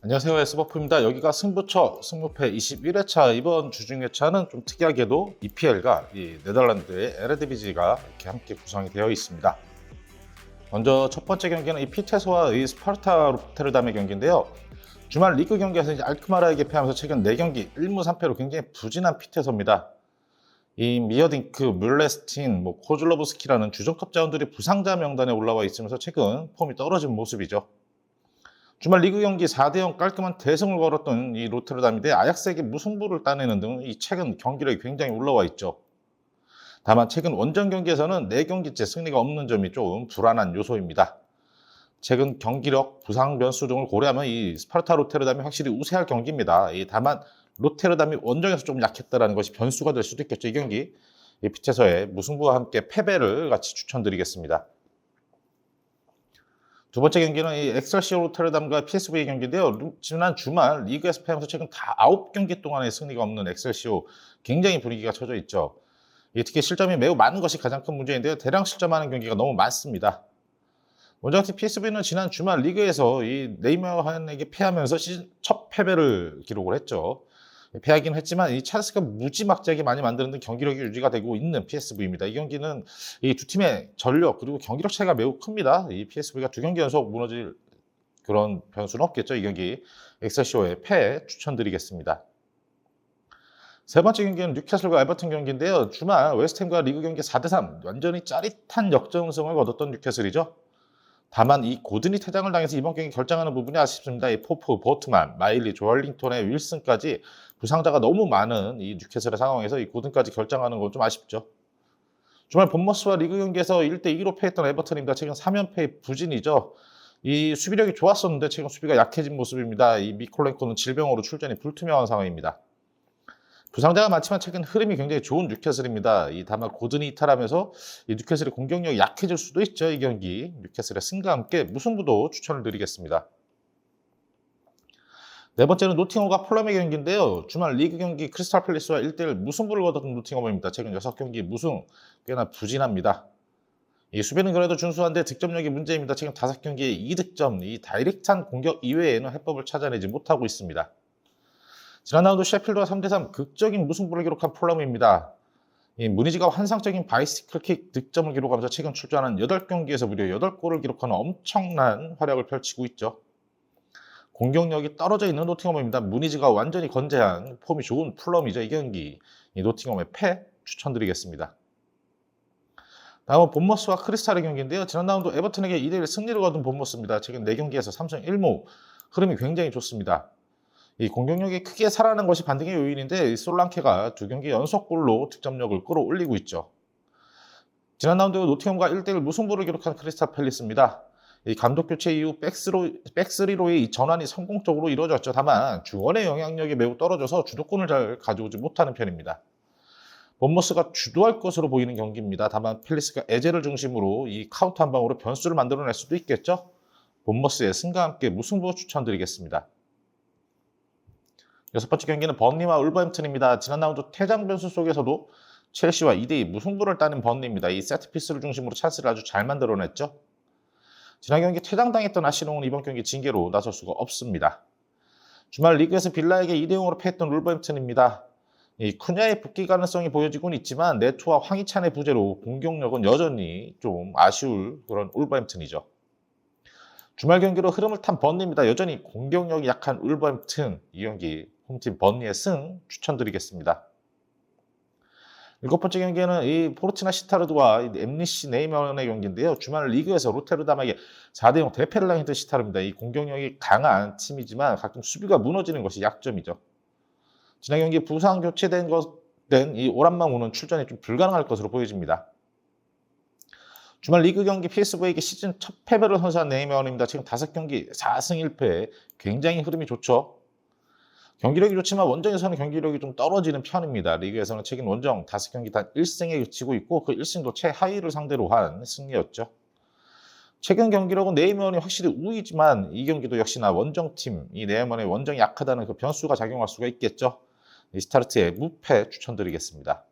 안녕하세요. S버프입니다. 여기가 승부처 승무패 21회차. 이번 주중회차는 좀 특이하게도 EPL과 이 네덜란드의 에르디비지가 이렇게 함께 구성이 되어 있습니다. 먼저 첫 번째 경기는 이 피테소와 이 스파르타 로테르담의 경기인데요. 주말 리그 경기에서 이제 알크마르에게 패하면서 최근 4경기 1무 3패로 굉장히 부진한 피테소입니다. 이 미어딩크, 뮬레스틴, 코즐로브스키라는 주전급 자원들이 부상자 명단에 올라와 있으면서 최근 폼이 떨어진 모습이죠. 주말 리그 경기 4대0 깔끔한 대승을 걸었던 이 로테르담이 대 아약스에게 무승부를 따내는 등 이 최근 경기력이 굉장히 올라와 있죠. 다만 최근 원정 경기에서는 4경기째 승리가 없는 점이 좀 불안한 요소입니다. 최근 경기력, 부상 변수 등을 고려하면 이 스파르타 로테르담이 확실히 우세할 경기입니다. 다만 로테르담이 원정에서 좀 약했다는 것이 변수가 될 수도 있겠죠. 이 경기 이 피체서의 무승부와 함께 패배를 같이 추천드리겠습니다. 두 번째 경기는 이 엑셀시오 로테르담과 PSV 경기인데요. 지난 주말 리그에서 패하면서 최근 다 9경기 동안의 승리가 없는 엑셀시오, 굉장히 분위기가 처져 있죠. 특히 실점이 매우 많은 것이 가장 큰 문제인데요. 대량 실점하는 경기가 너무 많습니다. 원정팀 PSV는 지난 주말 리그에서 이 네이마르에게 패하면서 시즌 첫 패배를 기록을 했죠. 패하긴 했지만 이 찰스가 무지막지하게 많이 만드는 경기력이 유지가 되고 있는 PSV입니다. 이 경기는 이 두 팀의 전력 그리고 경기력 차이가 매우 큽니다. 이 PSV가 2경기 연속 무너질 그런 변수는 없겠죠. 이 경기 엑셀시오의 패 추천드리겠습니다. 세 번째 경기는 뉴캐슬과 에버튼 경기인데요. 주말 웨스트햄과 리그 경기 4대3 완전히 짜릿한 역전승을 거뒀던 뉴캐슬이죠. 다만 이 고든이 퇴장을 당해서 이번 경기 결정하는 부분이 아쉽습니다. 이 포프, 보트만, 마일리, 조얼링턴의 윌슨까지 부상자가 너무 많은 이 뉴캐슬의 상황에서 이 고든까지 결정하는 건 좀 아쉽죠. 주말 본머스와 리그 경기에서 1대2로 패했던 에버튼입니다. 최근 3연패의 부진이죠. 이 수비력이 좋았었는데 최근 수비가 약해진 모습입니다. 이 미콜렌코는 질병으로 출전이 불투명한 상황입니다. 부상자가 많지만 최근 흐름이 굉장히 좋은 뉴캐슬입니다. 다만 고든이 이탈하면서 이 뉴캐슬의 공격력이 약해질 수도 있죠. 이 경기 뉴캐슬의 승과 함께 무승부도 추천을 드리겠습니다. 네 번째는 노팅엄과 폴람의 경기인데요. 주말 리그 경기 크리스탈 팰리스와 1대1 무승부를 거뒀던 노팅엄입니다. 최근 6경기 무승, 꽤나 부진합니다. 이 수비는 그래도 준수한데 득점력이 문제입니다. 지금 5경기에 2득점, 이 다이렉트한 공격 이외에는 해법을 찾아내지 못하고 있습니다. 지난 라운드 셰필드와 3대3 극적인 무승부를 기록한 폴럼입니다. 무니지가 환상적인 바이시클킥 득점을 기록하면서 최근 출전한 8경기에서 무려 8골을 기록하는 엄청난 활약을 펼치고 있죠. 공격력이 떨어져 있는 노팅엄입니다. 무니지가 완전히 건재한 폼이 좋은 폴럼이죠. 이 경기 노팅엄의 패 추천드리겠습니다. 다음은 본머스와 크리스탈의 경기인데요. 지난 라운드 에버튼에게 2대1 승리를 거둔 본머스입니다. 최근 4경기에서 3승 1무, 흐름이 굉장히 좋습니다. 이 공격력이 크게 살아난 것이 반등의 요인인데 솔랑케가 2경기 연속골로 득점력을 끌어올리고 있죠. 지난 라운드 노팅엄과 1대1 무승부를 기록한 크리스탈 팰리스입니다. 이 감독 교체 이후 백스리로의 이 전환이 성공적으로 이루어졌죠. 다만 중원의 영향력이 매우 떨어져서 주도권을 잘 가져오지 못하는 편입니다. 본머스가 주도할 것으로 보이는 경기입니다. 다만 팰리스가 에제를 중심으로 이 카운터 한 방으로 변수를 만들어낼 수도 있겠죠. 본머스의 승과 함께 무승부 추천드리겠습니다. 여섯 번째 경기는 번리와 울버햄튼입니다. 지난 라운드 퇴장 변수 속에서도 첼시와 2대2 무승부를 따낸 번리입니다. 이 세트피스를 중심으로 찬스를 아주 잘 만들어냈죠. 지난 경기 퇴장당했던 아시롱은 이번 경기 징계로 나설 수가 없습니다. 주말 리그에서 빌라에게 2대0으로 패했던 울버햄튼입니다. 이 쿠냐의 복귀 가능성이 보여지곤 있지만 네토와 황희찬의 부재로 공격력은 여전히 좀 아쉬울 그런 울버햄튼이죠. 주말 경기로 흐름을 탄 번리입니다. 여전히 공격력이 약한 울버햄튼, 이 경기 홈팀 번리의 승 추천드리겠습니다. 일곱 번째 경기는 이 포르티나 시타르드와 엠리시 네이먼의 경기인데요. 주말 리그에서 로테르담에게 4대0 대패를 당했던 시타르입니다. 이 공격력이 강한 팀이지만 가끔 수비가 무너지는 것이 약점이죠. 지난 경기 부상 교체된 이 오란마무는 출전이 좀 불가능할 것으로 보여집니다. 주말 리그 경기 PSV에게 시즌 첫 패배를 선사한 네이마르입니다. 지금 5경기 4승 1패, 굉장히 흐름이 좋죠. 경기력이 좋지만 원정에서는 경기력이 좀 떨어지는 편입니다. 리그에서는 최근 원정 5경기 단 1승에 그치고 있고 그 1승도 최하위를 상대로 한 승리였죠. 최근 경기력은 네이먼이 확실히 우위지만 이 경기도 역시나 원정팀, 이 네이먼의 원정이 약하다는 그 변수가 작용할 수가 있겠죠. 이 스타르트의 무패 추천드리겠습니다.